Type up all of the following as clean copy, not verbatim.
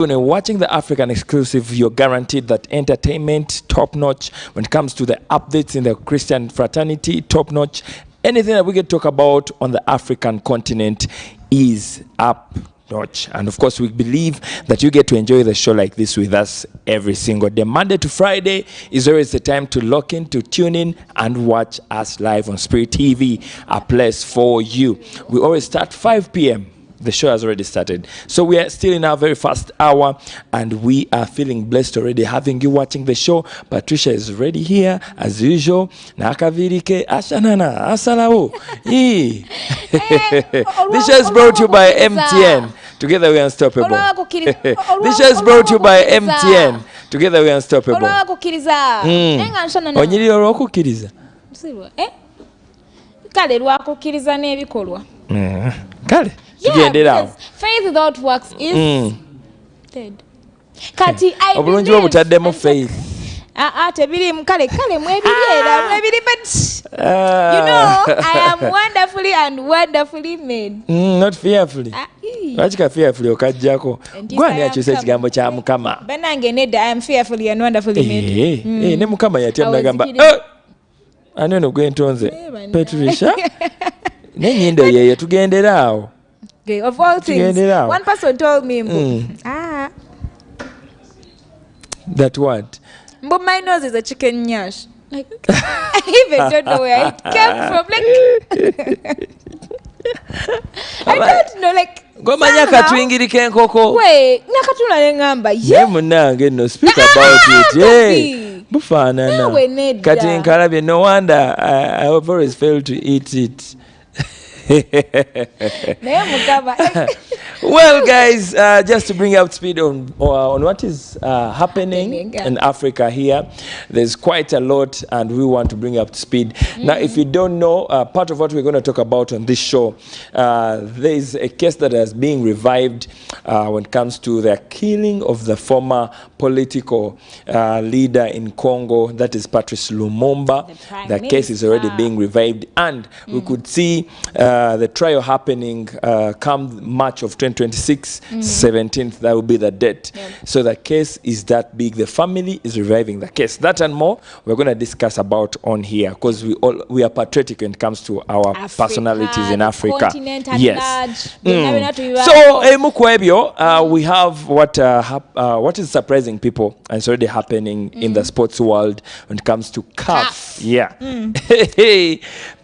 When you're watching the African exclusive, you're guaranteed that entertainment top-notch. When it comes to the updates in the Christian fraternity, top-notch. Anything that we can talk about on the African continent is up-notch. And of course, we believe that you get to enjoy the show like this with us every single day. Monday to Friday is always the time to lock in, to tune in, and watch us live on Spirit TV, a place for you. We always start 5 p.m. The show has already started. So we are still in our very first hour, and we are feeling blessed already having you watching the show. Patricia is already here, as usual. Nakavirike, Ashanana, Asalawo. This show is brought to you by MTN. Together we are unstoppable. This show is brought to you by MTN. Together we are unstoppable. Onyiri olw'okukiriza. Kale lwakukiriza n'ebikolwa. Kale. Yeah, faith without works is dead. Kati I obulungi obutaddemu faith. Tebiri mukale mwebirera mwebiri, but you know I am wonderfully and wonderfully made. Not fearfully. Lwaki fearfully okajjako? Gwani akyusa ekigambo kya Mukama. Banange nedda I am fearfully and wonderfully made. Ne Mukama yatya nagamba ani ono gwentonze Patricia n'ennyindo yeeyo tugendera awo. Okay, of all things, one person told me, that what? But my nose is a chicken nyash. Like, I even don't know where it came from. Like, I don't know, like. Gomanya katwingirike nkoko. Wait, nakatula ngamba. Yeah, munange no speak about it. Hey, bufanana. Kati nkalabye, no wonder I have always failed to eat it. Well, guys, just to bring up speed on what is happening in Africa here, there's quite a lot, and we want to bring up speed. Now, if you don't know, part of what we're going to talk about on this show, there is a case that is being revived when it comes to the killing of the former political leader in Congo, that is Patrice Lumumba. The case is already being revived, and we could see the trial happening come March of 2026, 17th, that will be the date. So the case is that big. The family is reviving the case. That and more we're going to discuss about on here, because we are patriotic when it comes to our personalities in Africa. Yes. So Mukwebio, we have what is surprising people, and it's already happening in the sports world when it comes to CAF. Yeah.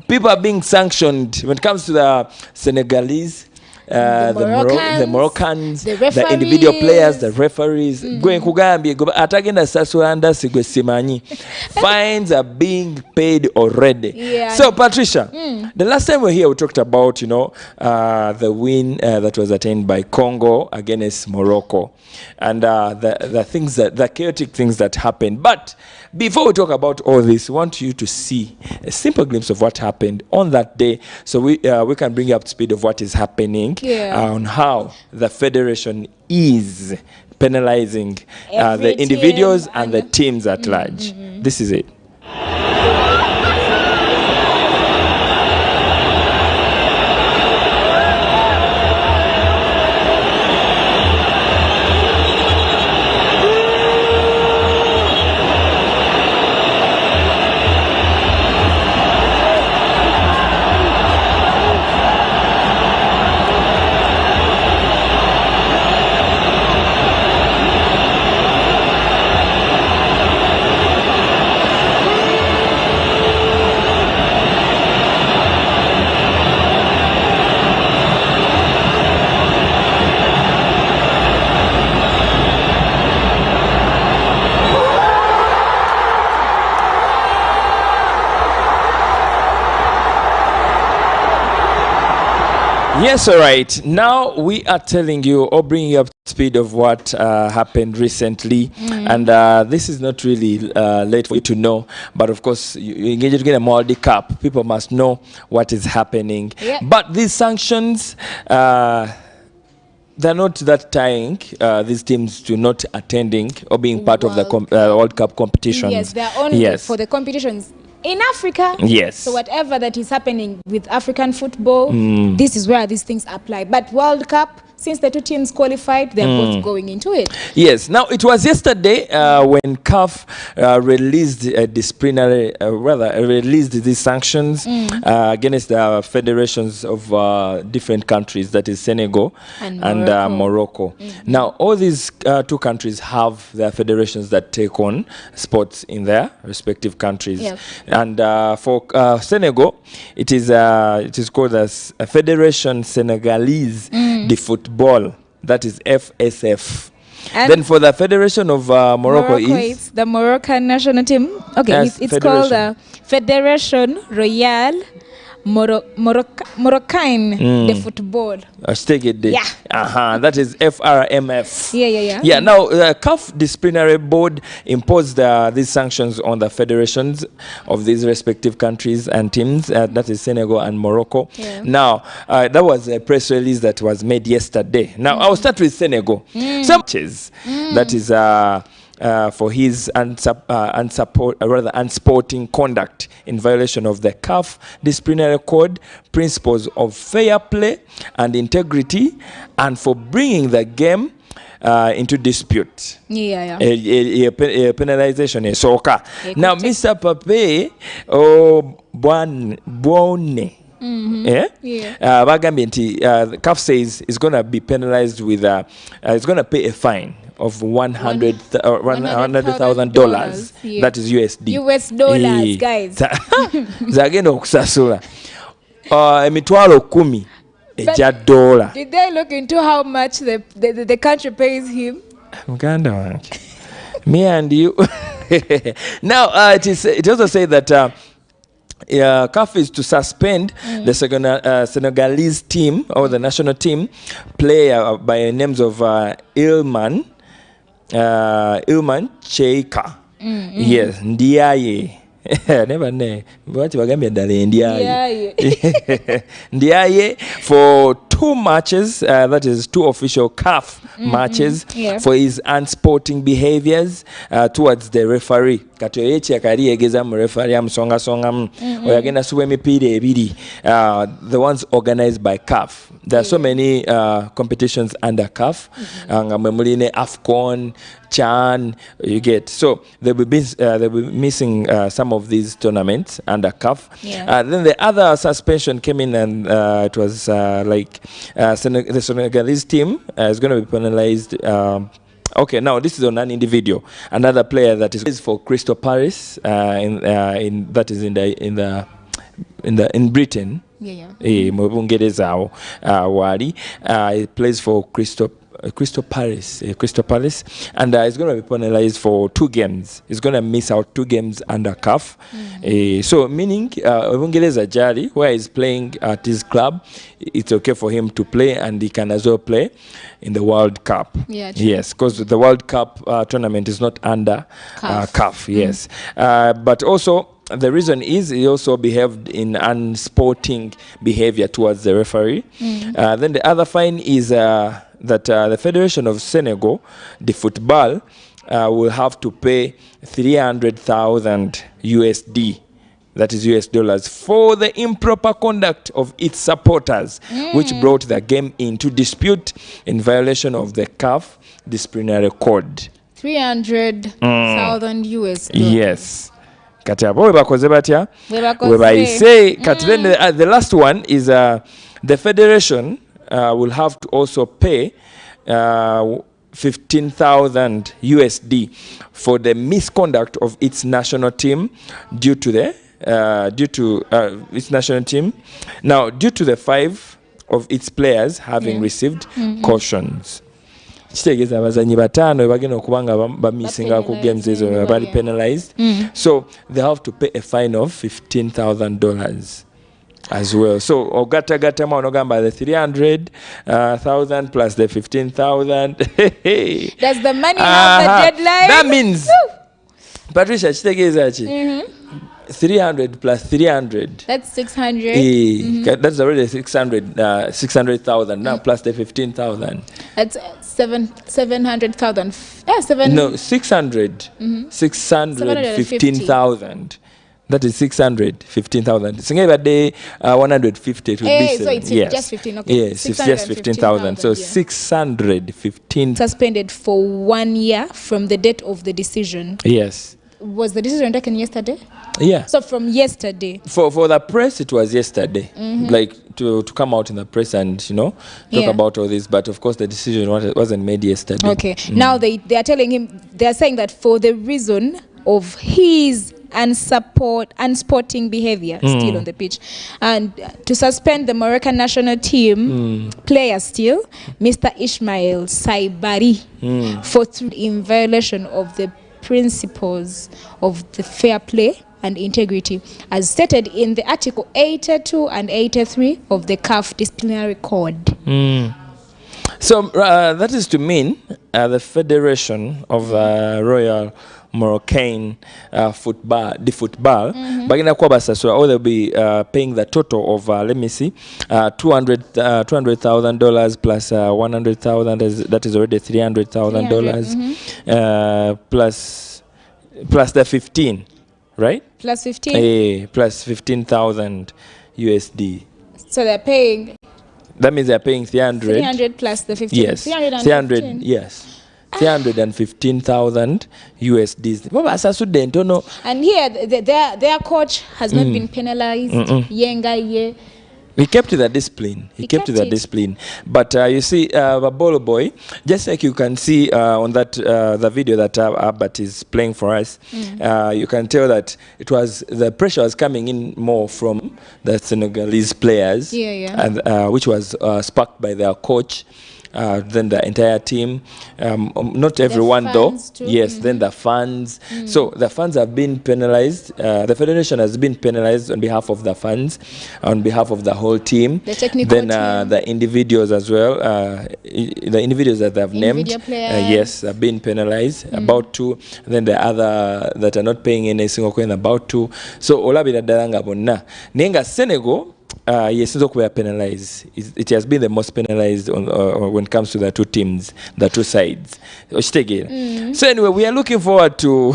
People are being sanctioned when it comes to the Senegalese, the Moroccans, the individual players, the referees. Going kugambi atagenda sasuranda sigwe simanyi. Fines are being paid already. So Patricia, the last time we were here, we talked about the win that was attained by Congo against Morocco, and the chaotic things that happened. But before we talk about all this, we want you to see a simple glimpse of what happened on that day, so we can bring up speed of what is happening on how the federation is penalizing the individuals and the teams at large. This is it. Yes, all right. Now we are telling you or bringing up speed of what happened recently, and this is not really late for you to know, but of course you engage to get a World Cup. People must know what is happening. But these sanctions, they're not that tying these teams to not attending or being part of the World Cup competitions. Yes, they're only for the competitions in Africa. Yes. So whatever that is happening with African football, this is where these things apply. But World Cup, since the two teams qualified, they're both going into it. Yes. Now, it was yesterday when CAF released these sanctions against the federations of different countries, that is Senegal and Morocco. Now, all these two countries have their federations that take on sports in their respective countries. Yep. And for Senegal, it is called as a Federation Senegalese de Football, that is FSF. And then for the Federation of Morocco it's the Moroccan national team. Okay, Yes, it's called the Federation Royale Moroccan de Football. Yeah. That is FRMF. Yeah. Now, the CAF disciplinary board imposed these sanctions on the federations of these respective countries and teams. That is Senegal and Morocco. Yeah. Now, that was a press release that was made yesterday. Now, I'll start with Senegal. Some matches that is for his unsporting conduct in violation of the CAF disciplinary code, principles of fair play and integrity, and for bringing the game into dispute. Penalization is soka. Now, Mr. Pape Bone. Bagambie nti CAF says is going to be penalized with it's going to pay a fine of $100,000. Yeah. That is USD. US dollars, guys. Zagenda okusasula emitwalo 10 eja dollar. Did they look into how much the country pays him? Muganda wange. Me and you. Now, it also say that CAF is to suspend the Senegalese team or the national team player by names of Ilman Cheika. Yes, Ndiaye. Never know. What Ndiaye for 2 matches, that is 2 official CAF matches for his unsporting behaviors towards the referee. Katoyechi akari egeza mu referee amusonga songa oyagenda suwe mipira ebiri, the ones organized by CAF. There are so many competitions under CAF. Muline AFCON, CHAN, you get. So they'll be missing some of these tournaments under CAF. Then the other suspension came in, and it was the Senegalese team is going to be penalized. Okay, now this is on an individual. Another player that is for Crystal Palace in Britain. He plays for Crystal Palace, and he's going to be penalized for 2 games. He's going to miss out 2 games under CAF. So meaning, Bungereza Jari, where he's playing at his club, it's okay for him to play, and he can as well play in the World Cup. Yes, because the World Cup tournament is not under CAF. Yes, but also, the reason is he also behaved in unsporting behavior towards the referee. Then the other fine is that the Federation of Senegal, the football, will have to pay 300,000 USD, that is US dollars, for the improper conduct of its supporters, which brought the game into dispute in violation of the CAF disciplinary code. 300,000 US dollars. Yes. Kati abo webakoze batya webayise kati. Then the last one is the federation will have to also pay 15,000 USD for the misconduct of its national team due to its national team. Now, due to the 5 of its players having received cautions. Kitegeeza abazanyi 5 bagenda okubanga bamisinga ku games ezo bali penalized. So they have to pay a fine of $15,000 as well. So ogata onogamba the 300,000 plus the 15,000. Does the money have the deadline? That means Patricia, kitegeeza ki 300 plus 300. That's 600. That's already 600,000 now, plus the 15,000. That's 700,000. No, 600. 615,000. That is 615,000. Singa a day 150 it would be. So it's just 15. Okay. Yes, it's just 15,000. So 615 suspended for 1 year from the date of the decision. Yes. Was the decision taken yesterday? Yeah. So from yesterday. For the press, it was yesterday. Like to come out in the press and talk about all this. But of course, the decision wasn't made yesterday. Okay. Now they are telling him, they are saying that for the reason of his unsporting behavior still on the pitch, and to suspend the Moroccan national team player still, Mr. Ismail Saibari, for in violation of the principles of the fair play and integrity, as stated in the Article 82 and 83 of the CAF disciplinary code. So that is to mean the Federation of Royal Moroccan football, bagina kwa basasura, or they'll be paying the total of let me see, $200,000 plus 100,000, that is already $300,000 plus the 15, right? Plus 15. Plus 15,000 USD. So they're paying. That means they're paying 300 plus the 15. Yes, 300. Yes. 315,000 USDs. And here, their coach has not been penalized. Yenga. He kept to the discipline. He kept to the discipline. But you see, Babolo Boy, just like you can see on that the video that Albert is playing for us, you can tell that the pressure was coming in more from the Senegalese players, and which was sparked by their coach. Then the entire team, not everyone though. Too. Yes, then the fans. So the fans have been penalized. The federation has been penalized on behalf of the fans, on behalf of the whole team. The technical team. The individuals as well. The individuals that they have named, yes, have been penalized. About 2. Then the other that are not paying any single coin, about 2. So olabira dalanga bonna. Nenga Senegal. Yes, we are penalized. It has been the most penalized when it comes to the two teams, the two sides. So anyway, we are looking forward to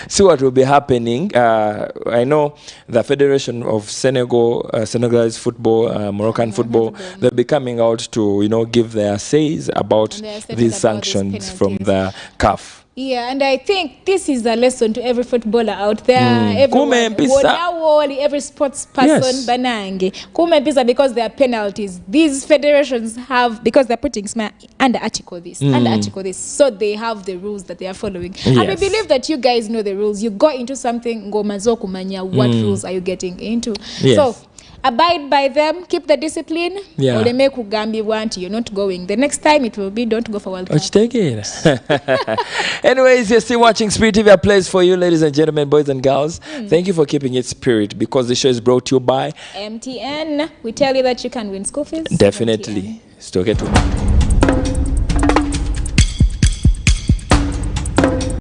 see what will be happening. I know the Federation of Senegalese football, Moroccan football, they'll be coming out to give their says about these sanctions from the CAF. Yeah, and I think this is a lesson to every footballer out there. Every sports person, banange. Because there are penalties. These federations have, because they're putting under article this, under article this. So they have the rules that they are following. And we believe that you guys know the rules. You go into something, what rules are you getting into? So abide by them, keep the discipline, or they make Ugambi want you're not going. The next time it will be don't go for World Cup. Take it. Anyways, you're still watching Spirit TV plays for you, ladies and gentlemen, boys and girls. Thank you for keeping it spirit, because the show is brought to you by MTN. We tell you that you can win school fees. Definitely. Still get to